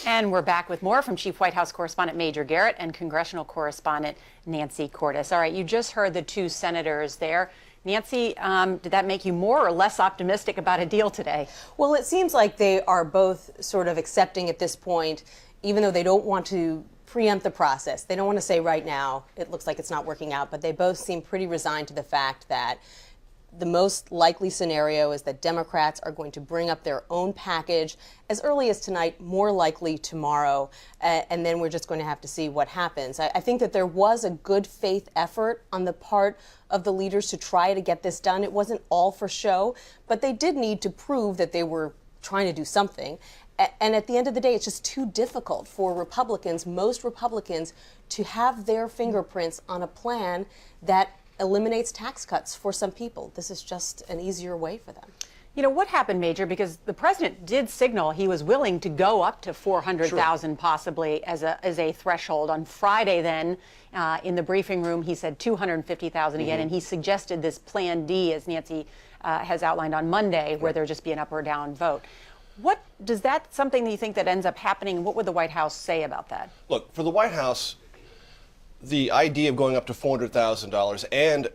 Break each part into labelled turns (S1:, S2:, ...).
S1: And we're back with more from Chief White House Correspondent Major Garrett and Congressional Correspondent Nancy Cordes. All right, you just heard the two senators there. Nancy, did that make you more or less optimistic about a deal today?
S2: Well, it seems like they are both sort of accepting at this point, even though they don't want to preempt the process. They don't want to say right now, it looks like it's not working out, but they both seem pretty resigned to the fact that the most likely scenario is that Democrats are going to bring up their own package as early as tonight, more likely tomorrow, and then we're just going to have to see what happens. I think that there was a good faith effort on the part of the leaders to try to get this done. It wasn't all for show, but they did need to prove that they were trying to do something. And at the end of the day, it's just too difficult for Republicans, most Republicans, to have their fingerprints on a plan that eliminates tax cuts for some people. This is just an easier way for them.
S1: You know, what happened, Major? Because the president did signal he was willing to go up to 400,000 possibly as a threshold. On Friday then, in the briefing room, he said 250,000 again, and he suggested this Plan D, as Nancy has outlined on Monday, where there'll just be an up or down vote. What does that something that you think that ends up happening? What would the White House say about that?
S3: Look, for the White House, the idea of going up to $400,000 and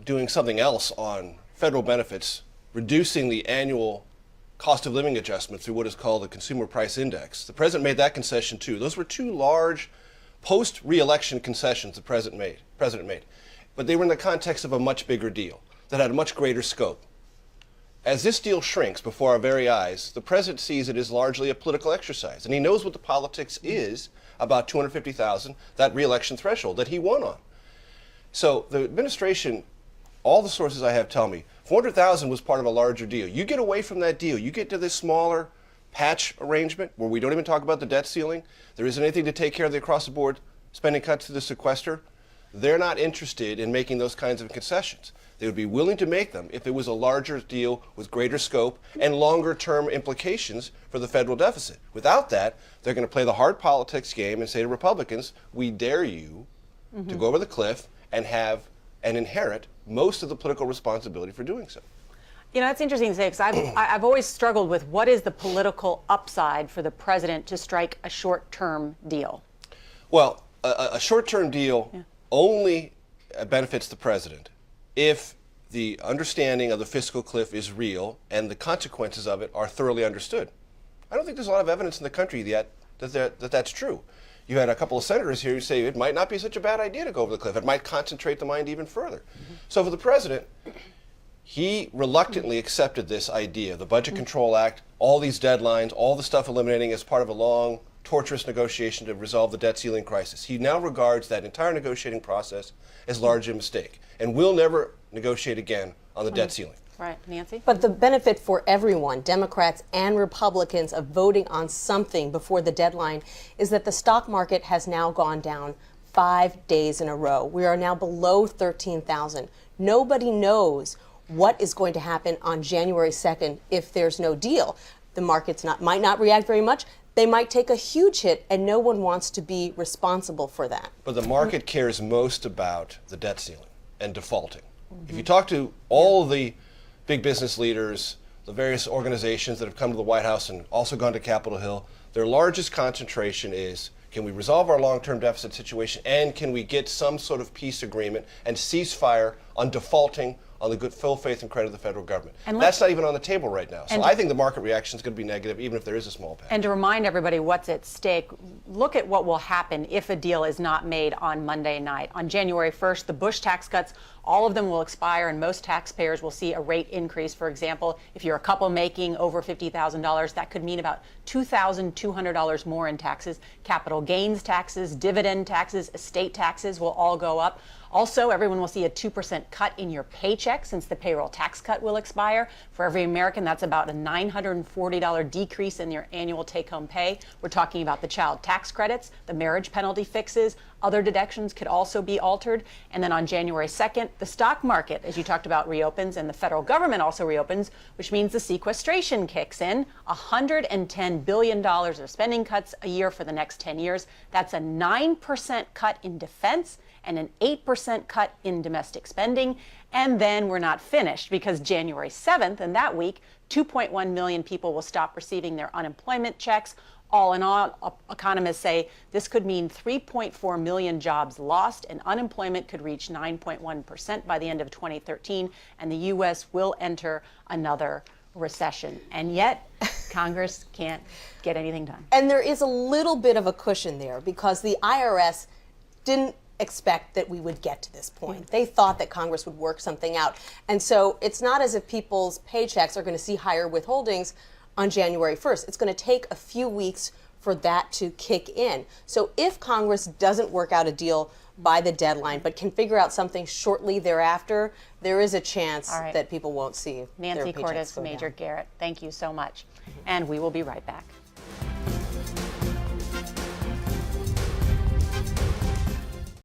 S3: doing something else on federal benefits, reducing the annual cost of living adjustment through what is called the Consumer Price Index. The president made that concession too. Those were two large post-re-election concessions the president made. But they were in the context of a much bigger deal that had a much greater scope. As this deal shrinks before our very eyes, the president sees it as largely a political exercise, and he knows what the politics is about 250,000, that re-election threshold that he won on. So the administration, all the sources I have tell me, 400,000 was part of a larger deal. You get away from that deal, you get to this smaller patch arrangement where we don't even talk about the debt ceiling, there isn't anything to take care of the across-the-board spending cuts to the sequester. They're not interested in making those kinds of concessions. They would be willing to make them if it was a larger deal with greater scope and longer-term implications for the federal deficit. Without that, they're going to play the hard politics game and say to Republicans, we dare you to go over the cliff and have and inherit most of the political responsibility for doing so.
S1: You know, it's interesting to say, because I've always struggled with what is the political upside for the president to strike a short-term deal?
S3: Well, a short-term deal only benefits the president if the understanding of the fiscal cliff is real and the consequences of it are thoroughly understood. I don't think there's a lot of evidence in the country yet that that's true. You had a couple of senators here who say it might not be such a bad idea to go over the cliff. It might concentrate the mind even further. So for the president, he reluctantly accepted this idea, the Budget Control Act, all these deadlines, all the stuff eliminating as part of a long, torturous negotiation to resolve the debt ceiling crisis. He now regards that entire negotiating process as largely a mistake and will never negotiate again on the debt ceiling.
S1: Right, Nancy?
S2: But the benefit for everyone, Democrats and Republicans, of voting on something before the deadline is that the stock market has now gone down 5 days in a row. We are now below 13,000. Nobody knows what is going to happen on January 2nd if there's no deal. The markets might not react very much. They might take a huge hit, and no one wants to be responsible for that.
S3: But the market cares most about the debt ceiling and defaulting. If you talk to all of the big business leaders, the various organizations that have come to the White House and also gone to Capitol Hill, their largest concentration is, can we resolve our long-term deficit situation, and can we get some sort of peace agreement and ceasefire on defaulting on the good full faith and credit of the federal government. And that's not even on the table right now. So I think the market reaction is going to be negative, even if there is a small patch.
S1: And to remind everybody what's at stake, look at what will happen if a deal is not made on Monday night. On January 1st, the Bush tax cuts, all of them will expire, and most taxpayers will see a rate increase. For example, if you're a couple making over $50,000, that could mean about $2,200 more in taxes. Capital gains taxes, dividend taxes, estate taxes will all go up. Also, everyone will see a 2% cut in your paycheck since the payroll tax cut will expire. For every American, that's about a $940 decrease in your annual take-home pay. We're talking about the child tax credits, the marriage penalty fixes. Other deductions could also be altered. And then on January 2nd, the stock market, as you talked about, reopens, and the federal government also reopens, which means the sequestration kicks in. $110 billion of spending cuts a year for the next 10 years. That's a 9% cut in defense and an 8% cut in domestic spending. And then we're not finished, because January 7th and that week, 2.1 million people will stop receiving their unemployment checks. All in all, economists say this could mean 3.4 million jobs lost, and unemployment could reach 9.1% by the end of 2013, and the U.S. will enter another recession. And yet, Congress can't get anything done.
S2: And there is a little bit of a cushion there because the IRS didn't expect that we would get to this point. They thought that Congress would work something out. And so it's not as if people's paychecks are going to see higher withholdings on January 1st. It's going to take a few weeks for that to kick in. So if Congress doesn't work out a deal by the deadline, but can figure out something shortly thereafter, there is a chance that people won't see
S1: Nancy
S2: their paychecks
S1: Cordes,
S2: go
S1: Major
S2: down.
S1: Garrett, thank you so much. And we will be right back.